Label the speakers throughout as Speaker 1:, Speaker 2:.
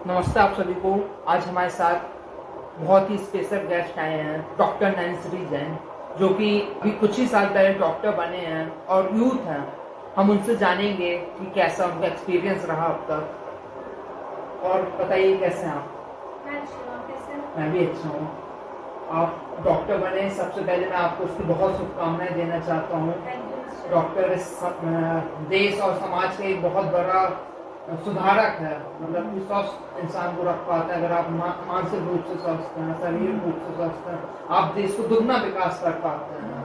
Speaker 1: नमस्ते आप सभी को। आज हमारे साथ बहुत ही स्पेशल गेस्ट आए हैं, डॉक्टर नैन्सी जैन, जो कि अभी कुछ ही साल पहले डॉक्टर बने हैं और यूथ हैं। हम उनसे जानेंगे कि कैसा उनका एक्सपीरियंस रहा अब तक। और बताइए कैसे हैं आप?
Speaker 2: मैं अच्छी हूँ, आप कैसे हैं?
Speaker 1: मैं भी अच्छा हूँ। आप डॉक्टर बने, सबसे पहले मैं आपको उसकी बहुत शुभकामनाएं देना चाहता हूँ।
Speaker 2: Thank you mister.
Speaker 1: डॉक्टर इस देश और समाज का एक बहुत बड़ा सुधारक है। मतलब कि स्वस्थ इंसान को रख पाता है। अगर आप मानसिक रूप से स्वस्थ हैं, शारीरिक रूप से स्वस्थ हैं, आप देश को दुगना विकास कर पाते हैं।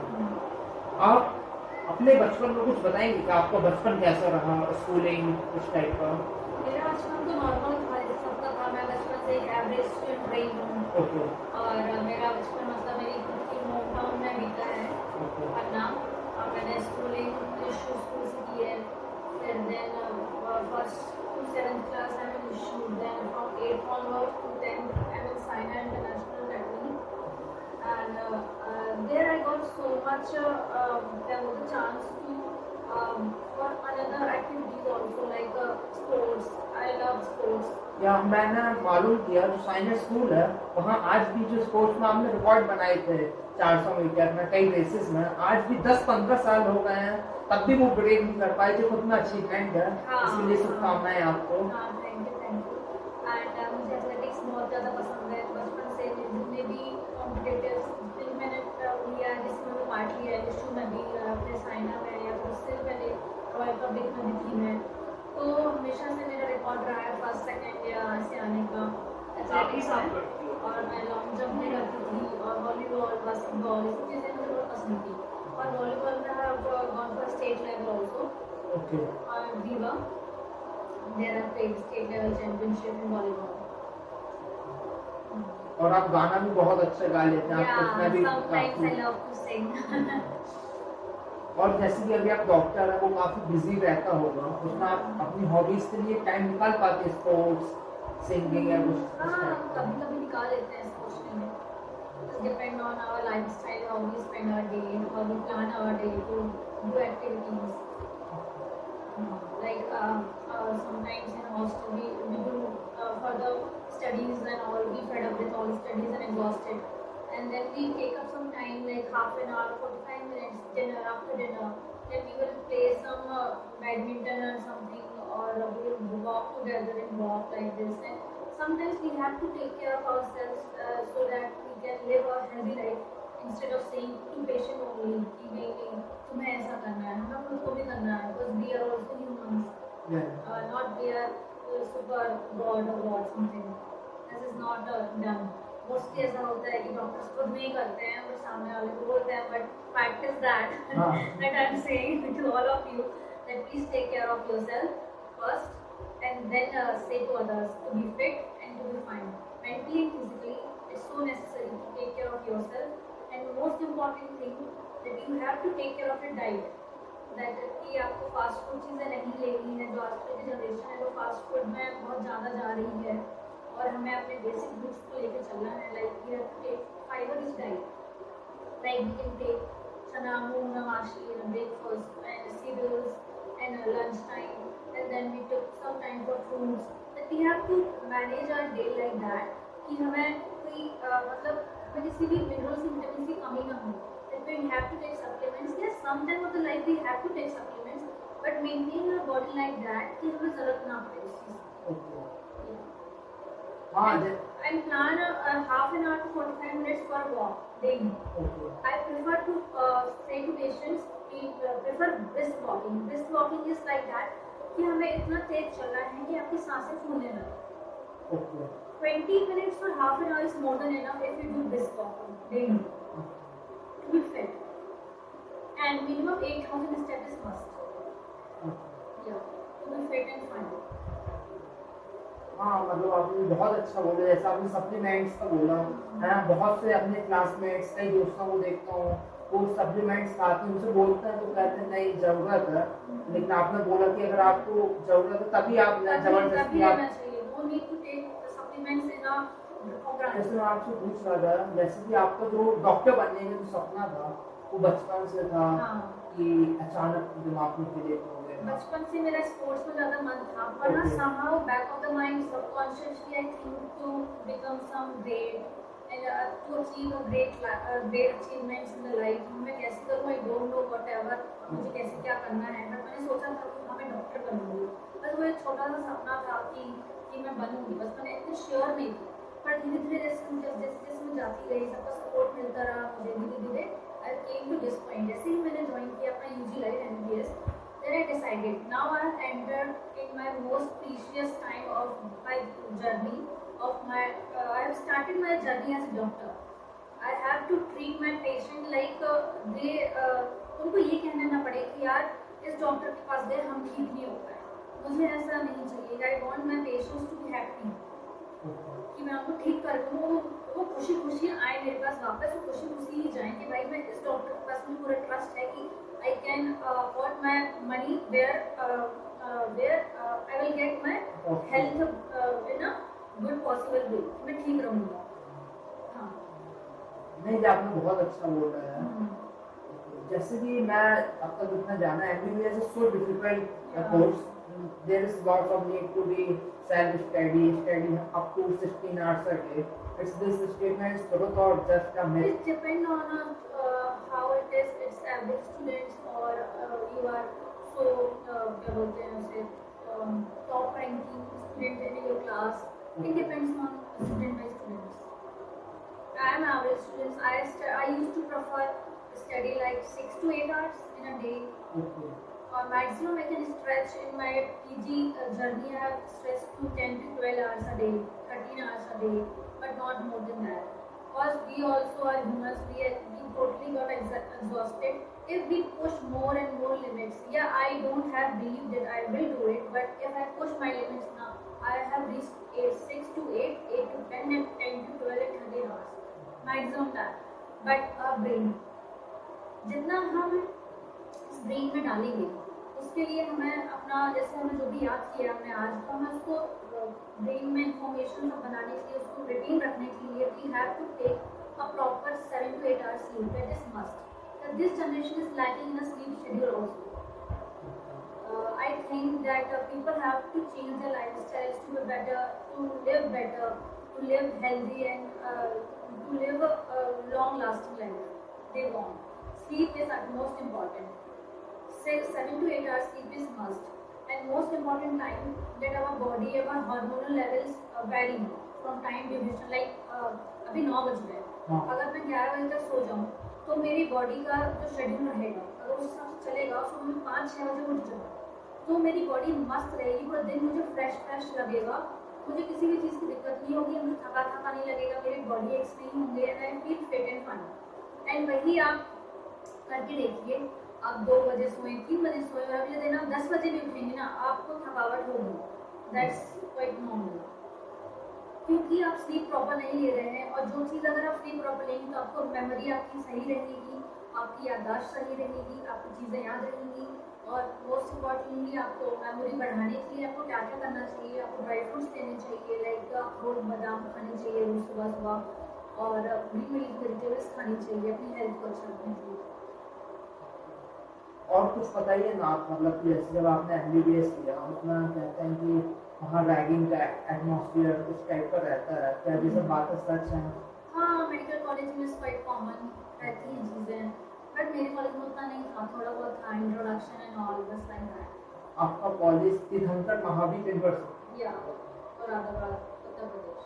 Speaker 1: आप अपने बचपन में कुछ बताएंगे कि आपका बचपन कैसा रहा, स्कूलिंग इस टाइप का?
Speaker 2: मेरा बचपन तो नॉर्मल था, जैसे सबका था। मैं बचपन से एक एवरेज स्टूडेंट रही हूँ।
Speaker 1: ओके।
Speaker 2: और मेरा बचपन मतलब मेरी खुद की होम टाउन में बीता है,
Speaker 1: ओके।
Speaker 2: पटना। और मैंने स्कूलिंग इशू स्कूल से की है। फिर then first to 7th class I am इशू, then from 8th onwards to 10th I am in Sinai International Academy. And there I got so much there was a chance to for another activities also, like sports. I love sports.
Speaker 1: या मैंने मालूम किया जो science school है वहाँ आज भी जो स्पोर्ट्स में हमने रिकॉर्ड बनाए थे 400 मीटर में कई रेसेस में, आज भी 10-15 साल हो गए हैं, तब भी वो ब्रेक नहीं कर पाए, जो खुद में अचीवमेंट है। इसके लिए शुभकामनाएं आपको।
Speaker 2: हाँ, thank you thank you. And मुझे एथलेटिक्स बहुत ज़्यादा पसंद है बचपन से। जितने भी कॉम्पिटिटिव जितने मैंने लिया है, जिसमें मैं पार्ट लिया है, विश्व में भी, फिर साइना में, या फिर उससे पहले रॉयल पब्लिक में भी थी मैं। तो हमेशा से मेरा रिकॉर्ड रहा है फर्स्ट सेकंड या ऐसे आने का एथलेटिक्स में। और मैं लॉन्ग जंप भी करती थी, और वॉलीबॉल, बास्केटबॉल, ये सब चीज़ें मुझे बहुत पसंद थी। और वॉलीबॉल में I have gone for state level also.
Speaker 1: Okay.
Speaker 2: और दीवा there are played state level championship in volleyball.
Speaker 1: और आप गाना भी बहुत अच्छा गा लेते हैं, आप उसमें भी
Speaker 2: समटाइम्स आई
Speaker 1: काफी।
Speaker 2: Love to sing.
Speaker 1: और जैसे कि अभी आप डॉक्टर हैं, वो काफी बिजी रहता होगा, उसमें आप अपनी हॉबीज के लिए टाइम निकाल पाते हैं, स्पोर्ट्स, सिंगिंग या कुछ इस
Speaker 2: हाँ,
Speaker 1: टाइप का?
Speaker 2: कभी कभी निकाल लेते हैं सोचने में। It depend on our lifestyle, how we spend our day, how we plan our day to do activities. Like sometimes in hostel we do further studies and all. We fed up with all the studies and exhausted, and then we take up some time, like half an hour, 45 minutes, dinner, after dinner. Then we will play some badminton or something, or we will walk together and walk like this. And sometimes we have to take care of ourselves so that we can live a healthy life, instead of saying to patient only कि नहीं तुम्हें ऐसा करना है, हमें खुद को भी करना है, because we are also humans. Not we are super god or what something. This is not done. Mostly ऐसा होता है कि डॉक्टर्स खुद नहीं करते हैं, वो सामने वाले को बोलते हैं, but fact is that that I'm saying to all of you that please take care of yourself first, and then say to others to be fit and to be fine. Mentally and physically, it's so necessary to take care of yourself. And most important thing that you have to take care of your diet. That कि आपको fast food चीज़ें नहीं लेनी है। जो आजकल की generation है वो फास्ट फूड में बहुत ज़्यादा जा रही है, और हमें अपने बेसिक नीड्स को लेकर चलना है। Like we have to take fibre rich diet, like we can take chana, moong, mashi in a breakfast, and cereals and lunch time, and then we took some time for fruits. That we have to manage our day like that कि हमें कोई मतलब हमें किसी भी minerals vitamin की कमी ना हो। That we have to take supplements. Yes, sometime of the life we have to take supplements, but maintain our body like that कि हमें जरूरत ना पड़े उस चीज़ की। And plan a half an hour to 45 minutes for a walk daily. I prefer to say to patients, we prefer brisk walking. Brisk walking is like that कि हमें इतना तेज चलना है कि आपकी सांसें फूलने लगे। 20 minutes or half an hour is more than enough if you do brisk walking daily to be fit. And minimum 8,000 steps is must. Yeah, to be fit and fine.
Speaker 1: हाँ, मतलब आपने बहुत अच्छा बोला, जैसा आपने सप्लीमेंट्स का बोला है ना। बहुत से अपने क्लासमेट्स, कई दोस्तों को देखता हूँ, वो सप्लीमेंट्स खाते हैं, उनसे बोलते हैं तो कहते हैं नहीं जरूरत है। लेकिन आपने बोला कि अगर आपको जरूरत है तभी आप जबरदस्ती आप।
Speaker 2: No need to take supplements in a program.
Speaker 1: जैसे मैं आपसे पूछ रहा था, जैसे कि आपका जो डॉक्टर बनने का जो सपना था वो बचपन से था कि अचानक दिमाग में क्लिक हो गया?
Speaker 2: बचपन से मेरा स्पोर्ट्स में ज़्यादा मन था, पर ना
Speaker 1: Okay.
Speaker 2: somehow back of the mind subconsciously I think to become some great and to achieve a great achievements in the life. मैं कैसे करूँ, I don't know whatever, मुझे कैसे क्या करना है, बट मैंने सोचा था कि हाँ मैं डॉक्टर बनूंगी। बस वो एक छोटा सा सपना था कि मैं बनूंगी, बस मैंने इतनी श्योर नहीं थी। पर धीरे धीरे जैसे मैं जाती रही, सबका सपोर्ट मिलता रहा मुझे, धीरे धीरे I came to this point. जैसे ही मैंने ज्वाइन किया अपना UG life MBBS, then I decided now I have entered in my most precious time of my journey of my I have started my journey as a doctor. I have to treat my patient like they उनको ये कहना ना पड़े कि यार इस doctor के पास गए हम ठीक नहीं हो पाए। मुझे ऐसा नहीं चाहिए। I want my patients to be happy कि मैं उनको ठीक कर दूँ, वो खुशी खुशी आए मेरे पास वापस, वो खुशी खुशी ही जाएं कि भाई मैं इस डॉक्टर के पास मुझे पूरा ट्रस्ट है कि I can afford my money where I will get my health in a good possible way, मैं ठीक रहूँगा। हाँ।
Speaker 1: नहीं, ये आपने बहुत अच्छा बोला है। जैसे कि मैं अब तक जितना जाना है, MBBS is so difficult course. There is lots of need to be study up to 16 hours a day. Is this statement is truth or just a myth?
Speaker 2: It depends on how it is. It's average students or you are so क्या बोलते हैं उसे top ranking student in your class. It depends on student by students. I am average students. I used to prefer study like 6 to 8 hours in a day.
Speaker 1: Okay.
Speaker 2: Maximum I can stretch in my PG journey. I have stretched to 10 to 12 hours a day, 13 hours a day, but not more than that. Because we also are humans, we totally got exhausted. If we push more and more limits, yeah, I don't have belief that I will do it, but if I push my limits now, I have reached 6 to 8, 8 to 10, and 10 to 12 and 13 hours. Maximum time. But brain, जितना हम इस brain में डालेंगे, उसके लिए हमें अपना जैसे हमें जो भी याद किया हमने आज, तो हमें उसको ब्रेन में इंफॉर्मेशन बनाने के लिए, उसको रिटेन रखने के लिए we have to take a proper 7 to 8 hours sleep. That is must. This generation is lacking in a sleep schedule also. I think that people have to change their lifestyles to be better, to live healthy and to live a long lasting life they want. Sleep is at most important. 7 to 8 hours sleep is must, and most important time that our body, our hormonal levels vary from time duration. Like अभी 9 बज रहे हैं, अगर मैं 11 बजे तक सो जाऊँ तो मेरी बॉडी का जो शेड्यूल रहेगा अगर उस हिसाब से चलेगा, तो मैं 5-6 बजे उठ जाऊँ तो मेरी बॉडी मस्त रहेगी, पूरा दिन मुझे फ्रेश लगेगा, मुझे किसी भी चीज़ की दिक्कत नहीं होगी, मुझे थका नहीं लगेगा, मेरे बॉडी एक्स नहीं होंगे, and I feel fit and fine. And वही आप करके देखिए, आप 2 बजे सोए, 3 बजे सोए, और अगले दिन आप 10 बजे भी उठेंगे ना, आपको थकावट होगी। दैट्स क्वाइट नॉर्मल, क्योंकि आप स्लीप प्रॉपर नहीं ले रहे हैं। और जो चीज़ अगर आप स्लीप प्रॉपर लेंगे तो आपको मेमोरी आपकी सही रहेगी, आपकी याददाश्त सही रहेगी, आपको चीज़ें याद रहेंगी। और मोस्ट इम्पॉर्टेंटली आपको मेमोरी बढ़ाने के लिए आपको क्या क्या करना चाहिए, आपको ड्राई फ्रूट्स लेने चाहिए, लाइक अखरोट बादाम खाने चाहिए रोज सुबह सुबह, और ग्रीन वेजिटेबल्स खानी चाहिए, अपनी हेल्थ को अच्छा रखना चाहिए।
Speaker 1: और कुछ बताइए ना आप, मतलब कि जैसे जब आपने MBBS किया उसमें कहते हैं कि वहाँ रैगिंग का एटमॉस्फेयर उस टाइप का रहता है, क्या ये सब बातें सच हैं?
Speaker 2: हाँ, मेडिकल कॉलेज में क्वाइट कॉमन रहती हैं चीज़ें, बट मेरे कॉलेज में उतना नहीं था, थोड़ा बहुत था, इंट्रोडक्शन एंड ऑल, बस लाइक दैट।
Speaker 1: आपका कॉलेज तीर्थंकर महावीर यूनिवर्सिटी
Speaker 2: या औरंगाबाद, उत्तर प्रदेश।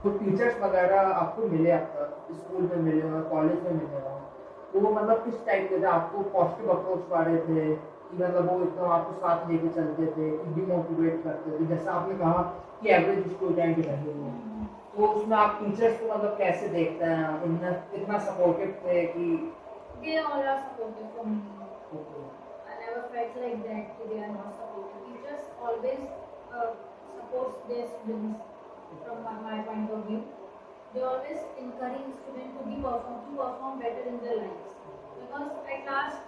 Speaker 1: तो टीचर्स वगैरह आपको मिले, आपका स्कूल में मिले हो, कॉलेज में मिले हो, तो वो मतलब किस टाइप के थे? आपको पॉजिटिव अप्रोच वाले थे कि मतलब वो एकदम आपको साथ लेके चलते थे कि डिमोटिवेट करते थे? जैसे आपने कहा कि एवरेज स्टूडेंट रहे हो, तो उसमें आप टीचर्स को मतलब कैसे देखते हैं, उनने कितना सपोर्टिव थे कि
Speaker 2: They all are supportive for me. I never felt like that they are not supportive. Teachers always supports their students from my point of view. They always encourage students to perform better in their lives, because at last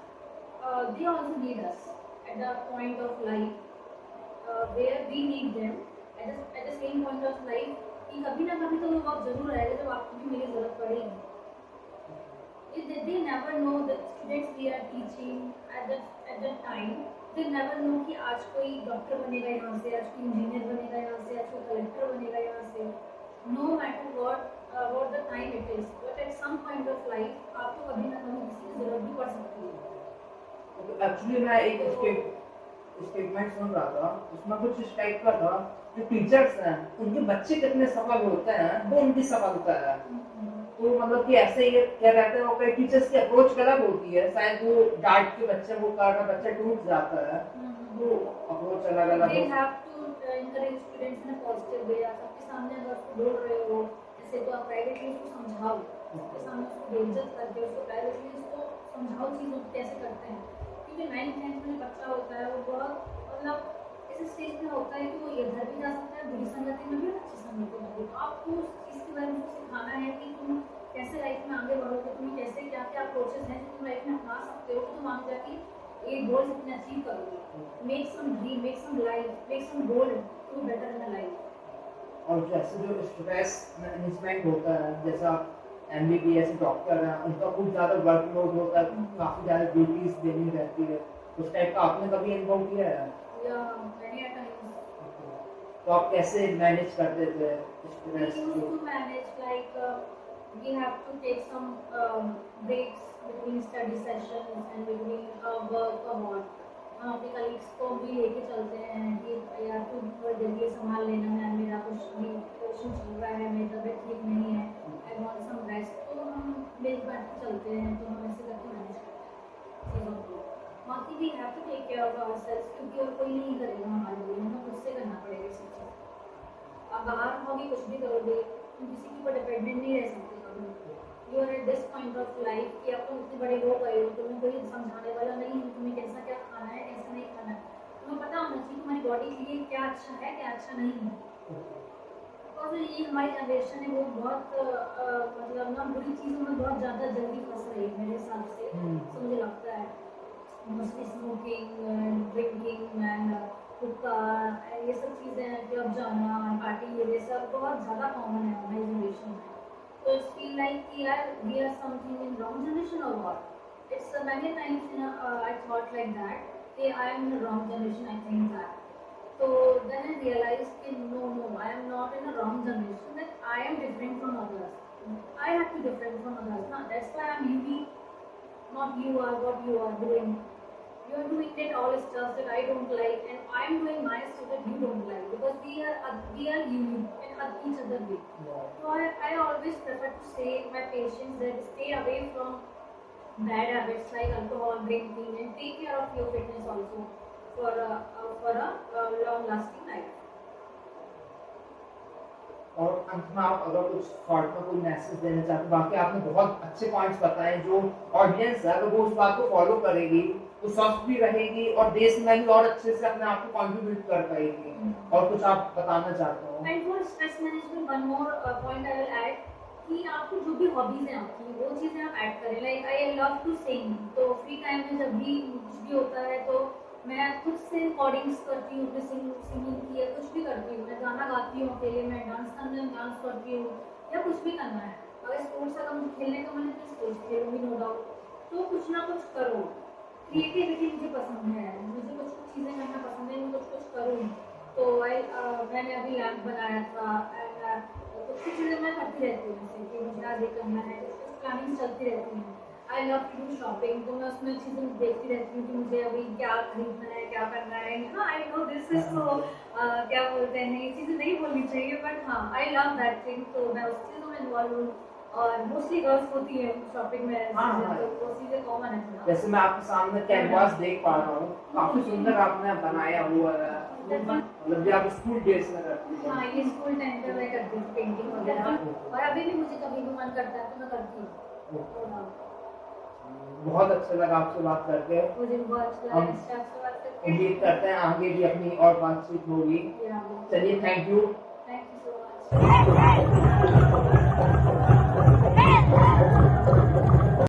Speaker 2: they also need us at the point of life where we need them at the same point of life कि कभी ना कभी तो वो वक्त जरूर आएगा जब आपको भी मेरी जरूरत पड़ेगी। They never know the students we are teaching at that time they never know कि आज कोई डॉक्टर बनेगा यहाँ से, आज कोई इंजीनियर बनेगा यहाँ से, आज कोई कलेक्टर बनेगा यहाँ से। No matter what the time it is, but at some point of life आपको कभी ना कभी किसी की जरूरत भी पड़ सकती है।
Speaker 1: एक्चुअली मैं एक स्टेटमेंट सुन रहा था, उसमें कुछ इस टाइप का था, जो टीचर्स हैं उनके बच्चे कितने सफल होते हैं वो उनकी सफलता है। तो मतलब कि ऐसे ही क्या रहता है, वो टीचर्स की अप्रोच गलत होती है, शायद वो डांट के बच्चे वो कर रहा बच्चा टूट जाता है, तो अप्रोच अलग अलग
Speaker 2: They have to encourage students in a positive way। आप सबके सामने अगर उसको बोल रहे हो जैसे, तो आप प्राइवेटली उसको समझाओ, उसके सामने उसको बेइज्जत करके उसको प्राइवेटली उसको समझाओ चीज़ों को कैसे करते हैं। क्योंकि 9th-10th में बच्चा होता है वो बहुत मतलब इस स्टेज में होता है कि वो इधर भी जा सकता है, बुरी संगति में भी, अच्छी संगति में भी। तो आपको उस चीज़ के बारे में सिखाना है कि तुम कैसे लाइफ में आगे बढ़ोगे, तुम्हें कैसे क्या क्या अप्रोचेस हैं जो तुम लाइफ में अपना सकते हो, तो तुम आगे जाके ये गोल्स अपने अचीव करोगे। Make some dream, make some life, make some goal to better in the life.
Speaker 1: और जैसे जो स्ट्रेस मैनेजमेंट होता है, जैसा MBBS डॉक्टर हैं उनका बहुत ज़्यादा वर्कलोड होता है, काफ़ी ज़्यादा ड्यूटीज देनी रहती है, उस टाइप का आपने कभी अनुभव किया है?
Speaker 2: या मैनी अ टाइम्स।
Speaker 1: तो आप कैसे मैनेज करते थे
Speaker 2: We
Speaker 1: स्ट्रेस
Speaker 2: used
Speaker 1: को?
Speaker 2: to manage like we have to take some breaks between study sessions and between work or what। हम अपने कलीग्स को भी लेके चलते हैं कि यार तू थोड़ी जल्दी संभाल लेना, मैं मेरा कुछ भी इशू चल रहा है, मेरी तबीयत ठीक नहीं है, आई वांट सम रेस्ट। तो हम मिल बैठ के चलते हैं, तो हम ऐसे करके मैनेज करते हैं चीज़ों को। बाकी we have to take care of ourselves, क्योंकि और कोई नहीं करेगा हमारे लिए, हमें खुद से करना पड़ेगा सब चीज़। आप बाहर रहोगे कुछ भी करोगे, तुम किसी के ऊपर डिपेंडेंट नहीं रह सकते कभी। You are at this point of life कि आप तुम इतने बड़े हो गए हो, तुम्हें कोई समझाने वाला नहीं है तुम्हें कैसा क्या खाना है कैसा नहीं खाना है। तुम्हें पता होना चाहिए तुम्हारी बॉडी के लिए क्या अच्छा है क्या अच्छा नहीं है। बिकॉज ये हमारी जनरेशन है वो बहुत मतलब ना बुरी चीज़ों में बहुत ज़्यादा जल्दी फंस रही है मेरे हिसाब से। तो मुझे लगता है मोस्टली स्मोकिंग, ड्रिंकिंग एंड हुक्का, ये सब चीज़ें, क्लब जाना, पार्टी, ये सब बहुत ज़्यादा कॉमन है हमारी जनरेशन में। So it's feel like यार we are something in wrong generation or what? It's many times I thought like that कि I am in the wrong generation, I think that. So then I realized कि no, I am not in a wrong generation, that I am different from others. I have to be different from others. Nah, that's why I am unique, not you are what you are doing. You are doing that all stuff that I don't like, and I am doing my stuff that you don't like, because we are unique in each other way. So I always prefer to say my patients that stay away from bad habits like alcohol, drinking, and take care of your fitness also for a long lasting life.
Speaker 1: और अंत में आप अगर कुछ short में कोई message देना चाहते हैं, बाकी आपने बहुत अच्छे पॉइंट्स बताए, जो ऑडियंस है अगर वो उस बात को फॉलो करेगी तो स्वस्थ भी रहेगी और देश में भी और अच्छे से अपने आप को कंट्रीब्यूट कर पाएगी। और कुछ आप बताना चाहते हो?
Speaker 2: And for stress management, one more point I will add कि आपको जो भी हॉबीज हैं आपकी वो चीज़ें आप ऐड करें। Like I love to sing, तो फ्री टाइम में जब भी कुछ भी होता है तो मैं खुद से रिकॉर्डिंग्स करती हूँ, सिंगिंग की या कुछ भी करती हूँ, मैं गाना गाती हूँ अकेले, मैं डांस करने में डांस करती हूँ, या कुछ भी करना है। अगर स्पोर्ट्स का मुझे खेलने का मन है तो स्पोर्ट्स खेलूँगी, नो डाउट। तो कुछ ना कुछ करो, क्रिएटिविटी मुझे पसंद है, मुझे कुछ चीज़ें करना पसंद है, मैं कुछ करूँ। तो मैंने अभी लैम्प बनाया था, एंड कुछ चीज़ें मैं करती रहती हूँ, जैसे कि मुझे आज ये करना है, कुछ प्लानिंग चलती रहती हैं। I love to do shopping, तो मैं उसमें चीज़ें देखती रहती हूँ कि मुझे अभी क्या खरीदना है, क्या करना है। हाँ, I know this is so क्या बोलते हैं, ये चीज़ें नहीं बोलनी चाहिए, बट हाँ आई लव दैट थिंग। तो मैं उस चीज़ों में इन्वॉल्व हूँ, और मोस्टली गर्ल्स होती है शॉपिंग में, तो वो चीज़ें कॉमन है थोड़ा।
Speaker 1: जैसे मैं आपके सामने कैनवास देख पा रहा हूँ, काफी सुंदर आपने बनाया हुआ है, मतलब आप स्कूल डेज में करती हैं।
Speaker 2: हाँ, ये स्कूल टाइम पे मैं करती हूँ पेंटिंग वगैरह, और अभी भी मुझे कभी भी मन करता है तो मैं करती हूँ।
Speaker 1: बहुत अच्छा लगा आपसे बात करके,
Speaker 2: मुझे बहुत अच्छा लगा आपसे बात करके।
Speaker 1: उम्मीद करते हैं आगे भी अपनी और बातचीत होगी। चलिए, थैंक यू
Speaker 2: सो मच।